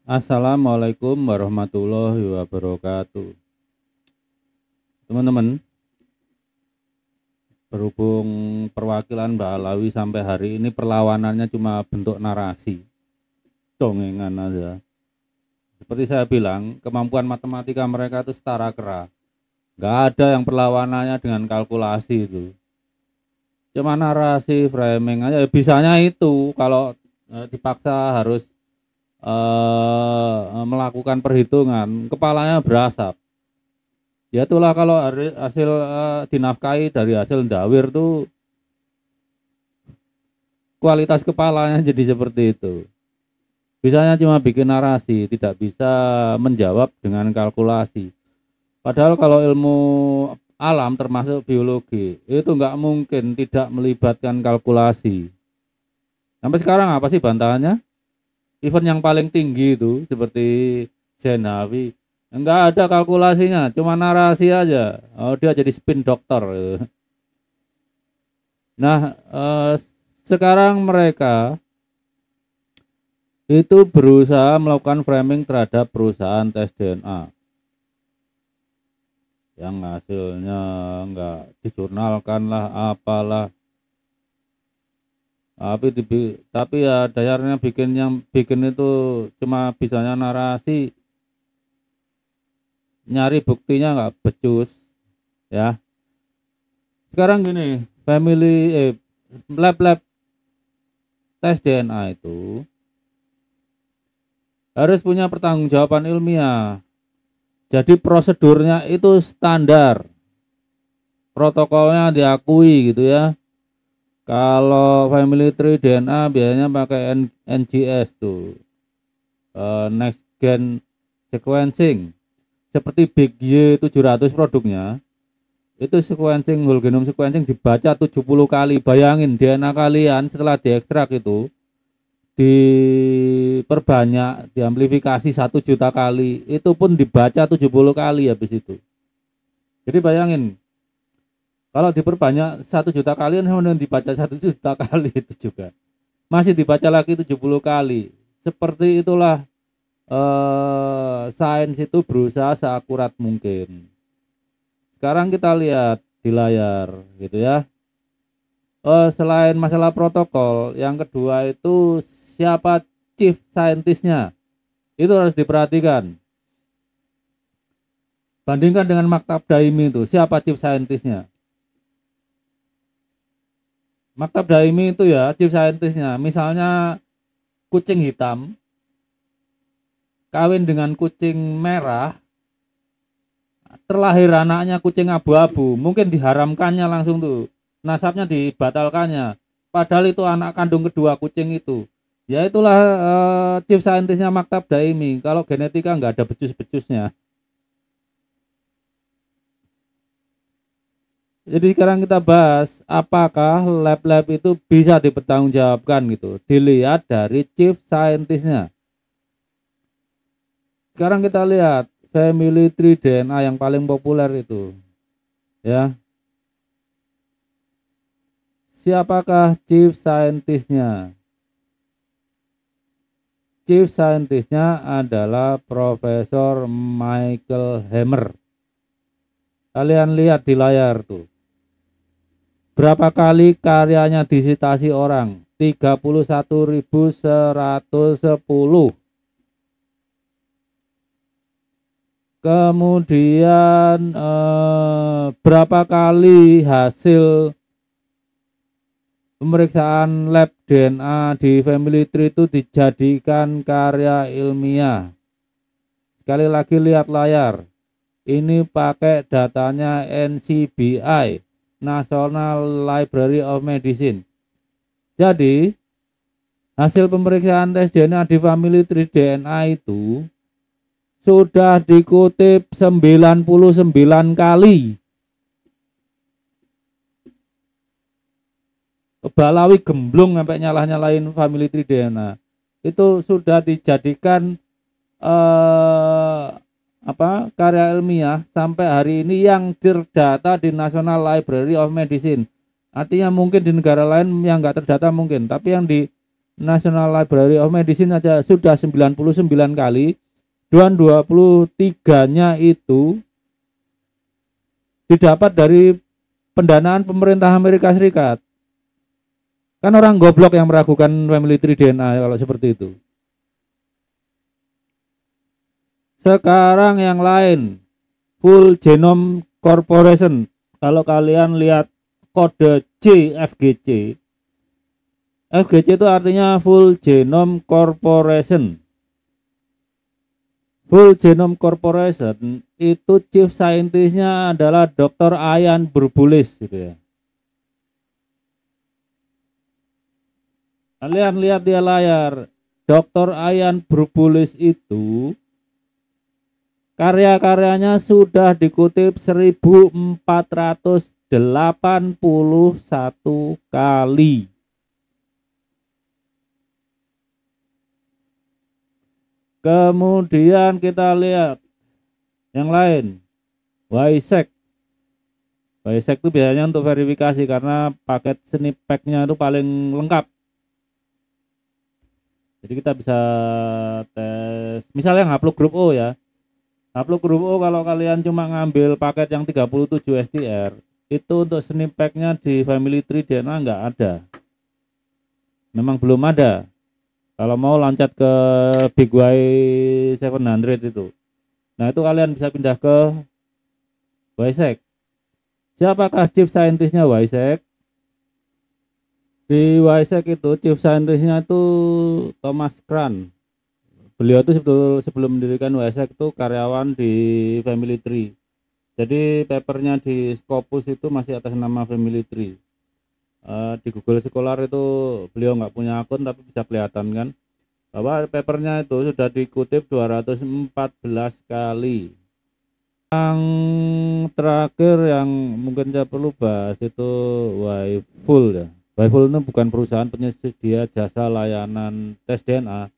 Assalamualaikum warahmatullahi wabarakatuh. Teman-teman, berhubung perwakilan Mbak Alawi sampai hari ini perlawanannya cuma bentuk narasi, dongengan aja. Seperti saya bilang, kemampuan matematika mereka itu setara kera. Nggak ada yang perlawanannya dengan kalkulasi itu. Cuma narasi, framing aja. Bisanya itu kalau dipaksa harus melakukan perhitungan, kepalanya berasap. Ya itulah kalau hasil dinafkahi dari hasil ndawir tuh kualitas kepalanya jadi seperti itu. Bisanya cuma bikin narasi, tidak bisa menjawab dengan kalkulasi. Padahal kalau ilmu alam termasuk biologi itu nggak mungkin tidak melibatkan kalkulasi. Sampai sekarang apa sih bantahannya? Event yang paling tinggi itu seperti Zenawi enggak ada kalkulasinya, cuma narasi aja. Oh, dia jadi spin dokter. Nah, sekarang mereka itu berusaha melakukan framing terhadap perusahaan tes DNA yang hasilnya enggak dijurnalkan lah, apalah. Tapi ya dasarnya bikin itu cuma bisanya narasi, nyari buktinya nggak becus ya. Sekarang gini, lab tes DNA itu harus punya pertanggungjawaban ilmiah. Jadi prosedurnya itu standar, protokolnya diakui gitu ya. Kalau family tree DNA biasanya pakai NGS tuh, next gen sequencing. Seperti Big Y700 produknya, itu sequencing, whole genome sequencing dibaca 70 kali. Bayangin DNA kalian setelah diekstrak itu diperbanyak, diamplifikasi 1 juta kali, itu pun dibaca 70 kali habis itu. Jadi bayangin, kalau diperbanyak 1 juta kali, kemudian dibaca 1 juta kali itu juga masih dibaca lagi 70 kali. Seperti itulah sains itu berusaha seakurat mungkin. Sekarang kita lihat di layar gitu ya. Selain masalah protokol, yang kedua itu siapa chief scientistnya, itu harus diperhatikan. Bandingkan dengan Maktab Daimi itu, siapa chief scientistnya. Maktab Daimi itu ya chief scientistnya, misalnya kucing hitam kawin dengan kucing merah, terlahir anaknya kucing abu-abu, mungkin diharamkannya langsung tuh, nasabnya dibatalkannya, padahal itu anak kandung kedua kucing itu. Ya itulah chief scientistnya Maktab Daimi. Kalau genetika nggak ada becus-becusnya. Jadi sekarang kita bahas apakah lab-lab itu bisa dipertanggungjawabkan gitu, dilihat dari chief scientistnya. Sekarang kita lihat family tree DNA yang paling populer itu ya. Siapakah chief scientistnya? Chief scientistnya adalah Profesor Michael Hammer. Kalian lihat di layar tuh, berapa kali karyanya disitasi orang? 31.110. Kemudian berapa kali hasil pemeriksaan lab DNA di family tree itu dijadikan karya ilmiah? Sekali lagi lihat layar. Ini pakai datanya NCBI, National Library of Medicine. Jadi hasil pemeriksaan tes DNA di family tree DNA itu sudah dikutip 99 kali. Balawi gemblung sampai nyalah-nyalain family tree DNA. Itu sudah dijadikan karya ilmiah sampai hari ini yang terdata di National Library of Medicine. Artinya mungkin di negara lain yang nggak terdata mungkin, tapi yang National Library of Medicine aja sudah 99 kali, dan 23-nya itu didapat dari pendanaan pemerintah Amerika Serikat. Kan orang goblok yang meragukan family tree DNA kalau seperti itu. Sekarang yang lain, Full Genome Corporation. Kalau kalian lihat kode C FGC, FGC itu artinya Full Genome Corporation. Full Genome Corporation itu chief scientist-nya adalah Dr. Ian Burbulis gitu ya. Kalian lihat di layar, Dr. Ian Burbulis itu karya-karyanya sudah dikutip 1481 kali. Kemudian kita lihat yang lain, WiSec. WiSec itu biasanya untuk verifikasi karena paket snip pack-nya itu paling lengkap. Jadi kita bisa tes, misalnya Haplogroup grup O ya. Haplogroup grup O kalau kalian cuma ngambil paket yang 37 STR, itu untuk snip pack-nya di family tree DNA nggak ada. Memang belum ada. Kalau mau loncat ke Big Y 700 itu. Nah, itu kalian bisa pindah ke WiSec. Siapakah chief scientist-nya WiSec? Di WiSec itu chief scientist-nya itu Thomas Kran. Beliau itu sebelum mendirikan WiSec itu karyawan di Family Tree. Jadi papernya di Scopus itu masih atas nama Family Tree. Di Google Scholar itu beliau nggak punya akun tapi bisa kelihatan kan bahwa papernya itu sudah dikutip 214 kali. Yang terakhir yang mungkin saya perlu bahas itu Wyfull ya. Wyfull itu bukan perusahaan penyedia jasa layanan tes DNA,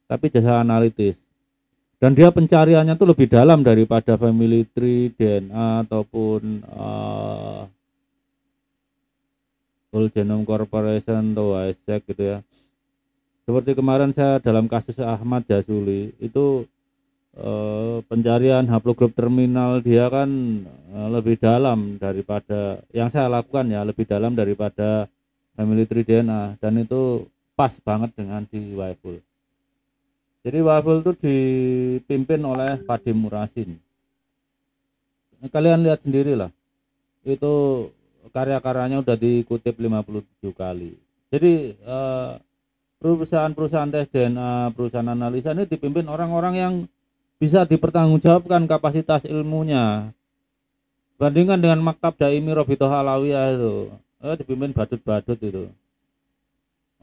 tapi jasa analitis. Dan dia pencariannya tuh lebih dalam daripada family tree DNA ataupun Full Genome Corporation atau WiSec gitu ya. Seperti kemarin saya dalam kasus Ahmad Jasuli itu pencarian haplogroup terminal dia kan lebih dalam daripada yang saya lakukan ya, lebih dalam daripada family tree DNA, dan itu pas banget dengan di Wyfull. Jadi Wyfull itu dipimpin oleh Vadim Murasin. Kalian lihat sendirilah, itu karya-karyanya udah dikutip 57 kali. Jadi perusahaan-perusahaan tes DNA, perusahaan analisa ini dipimpin orang-orang yang bisa dipertanggungjawabkan kapasitas ilmunya. Bandingkan dengan Maktab Daimi Robito Halawiyah itu, dipimpin badut-badut itu.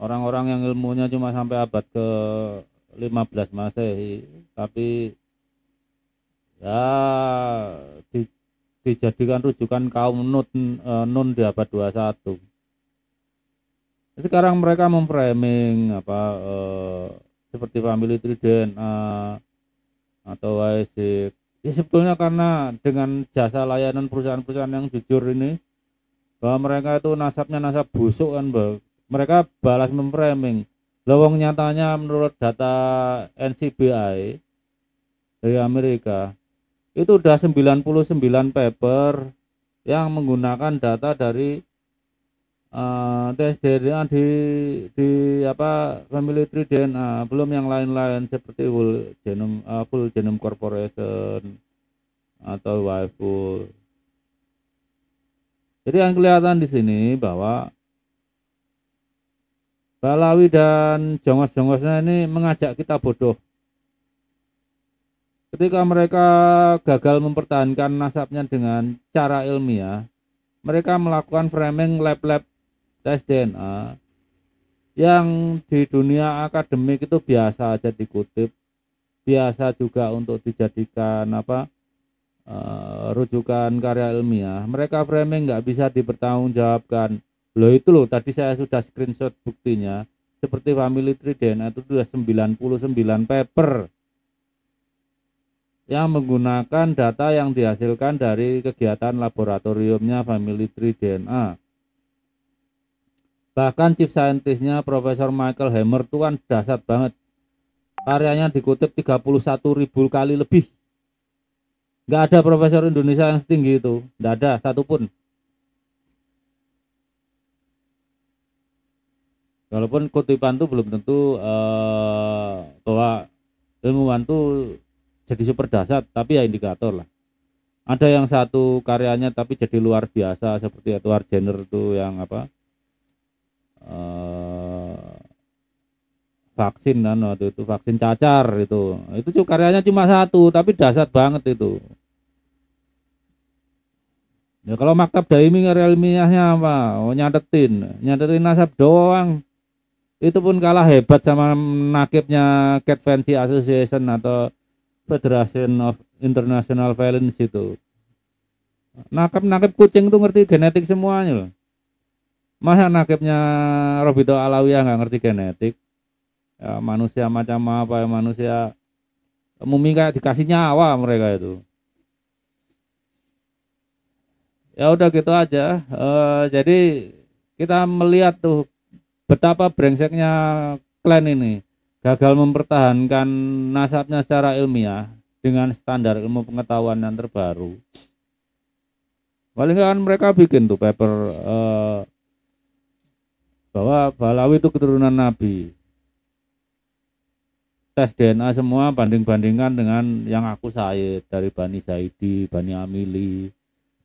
Orang-orang yang ilmunya cuma sampai abad ke 15 Masehi, tapi ya dijadikan rujukan kaum Nun di abad 21. Sekarang mereka memframing seperti family tree DNA atau WiSec. Ya sebetulnya karena dengan jasa layanan perusahaan-perusahaan yang jujur ini, bahwa mereka itu nasabnya nasab busuk kan, mereka balas memframing. Lawang nyatanya menurut data NCBI dari Amerika itu udah 99 paper yang menggunakan data dari tes DNA di family tree DNA, belum yang lain-lain seperti Full Genome Corporation atau Wyfull. Jadi yang kelihatan di sini bahwa Balawi dan jongos-jongosnya ini mengajak kita bodoh. Ketika mereka gagal mempertahankan nasabnya dengan cara ilmiah, mereka melakukan framing lab-lab tes DNA yang di dunia akademik itu biasa aja dikutip, biasa juga untuk dijadikan rujukan karya ilmiah. Mereka framing nggak bisa dipertanggungjawabkan. Loh itu loh, tadi saya sudah screenshot buktinya, seperti family tree DNA itu sudah 99 paper yang menggunakan data yang dihasilkan dari kegiatan laboratoriumnya family tree DNA. Bahkan chief scientistnya Profesor Michael Hammer tuh kan dahsyat banget. Karyanya dikutip 31.000 kali lebih. Nggak ada profesor Indonesia yang setinggi itu, nggak ada satupun. Walaupun kutipan itu belum tentu bahwa ilmuwan tuh jadi super dahsyat, tapi ya indikator lah. Ada yang satu karyanya tapi jadi luar biasa seperti Edward Jenner tuh yang apa vaksin kan waktu itu vaksin cacar itu tuh karyanya cuma satu tapi dahsyat banget itu. Ya kalau maktab daimi ilmiahnya apa? Oh, nyatetin nasab doang. Itu pun kalah hebat sama nakibnya Cat Fancy Association atau Federation of International Violence itu. Nakib kucing tuh ngerti genetik semuanya loh. Masa nakibnya Robito Alawiyah nggak ngerti genetik? Ya, manusia macam apa ya manusia mumi kayak dikasih nyawa mereka itu. Ya udah gitu aja. Jadi kita melihat tuh betapa brengseknya klan ini gagal mempertahankan nasabnya secara ilmiah dengan standar ilmu pengetahuan yang terbaru. Paling kan mereka bikin tuh paper bahwa Balawi itu keturunan Nabi. Tes DNA semua banding-bandingkan dengan yang aku Said dari Bani Zaidi, Bani Amili,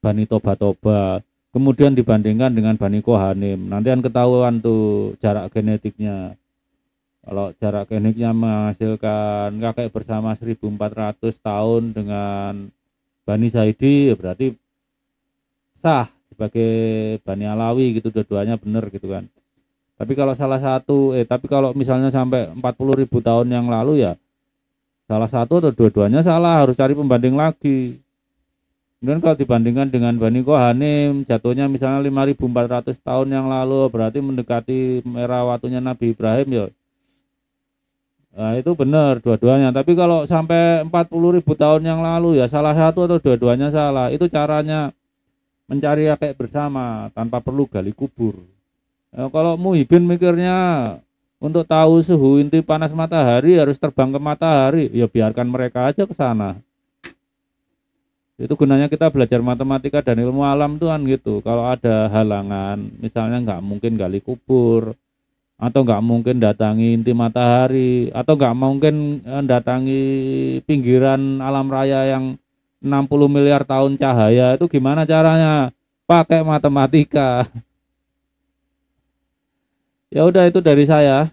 Bani Toba-Toba. Kemudian dibandingkan dengan Bani Kohanim. Nanti kan ketahuan tuh jarak genetiknya. Kalau jarak genetiknya menghasilkan kakek bersama 1400 tahun dengan Bani Zaidi, ya berarti sah sebagai Bani Alawi gitu, dua-duanya benar gitu kan. Tapi kalau salah satu, tapi kalau misalnya sampai 40.000 tahun yang lalu ya salah satu atau dua-duanya salah, harus cari pembanding lagi. Kemudian kalau dibandingkan dengan Bani Kohanim, jatuhnya misalnya 5.400 tahun yang lalu, berarti mendekati era waktunya Nabi Ibrahim ya. Nah, itu benar dua-duanya. Tapi kalau sampai 40.000 tahun yang lalu ya salah satu atau dua-duanya salah. Itu caranya mencari kakek bersama tanpa perlu gali kubur. Nah, kalau Muhyiddin mikirnya untuk tahu suhu inti panas matahari harus terbang ke matahari, ya biarkan mereka aja ke sana. Itu gunanya kita belajar matematika dan ilmu alam tuh kan gitu. Kalau ada halangan, misalnya nggak mungkin gali kubur, atau nggak mungkin datangi inti matahari, atau nggak mungkin datangi pinggiran alam raya yang 60 miliar tahun cahaya, itu gimana caranya? Pakai matematika. Ya udah itu dari saya.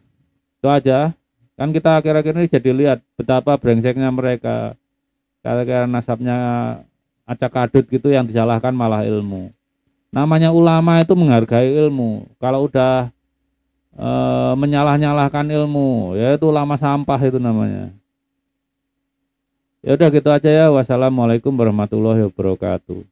Itu aja. Kan kita akhir-akhir ini jadi lihat betapa brengseknya mereka. Kira-kira nasabnya acak adut gitu yang disalahkan malah ilmu. Namanya ulama itu menghargai ilmu. Kalau udah menyalah-nyalahkan ilmu, ya itu ulama sampah itu namanya. Ya udah gitu aja ya. Wassalamualaikum warahmatullahi wabarakatuh.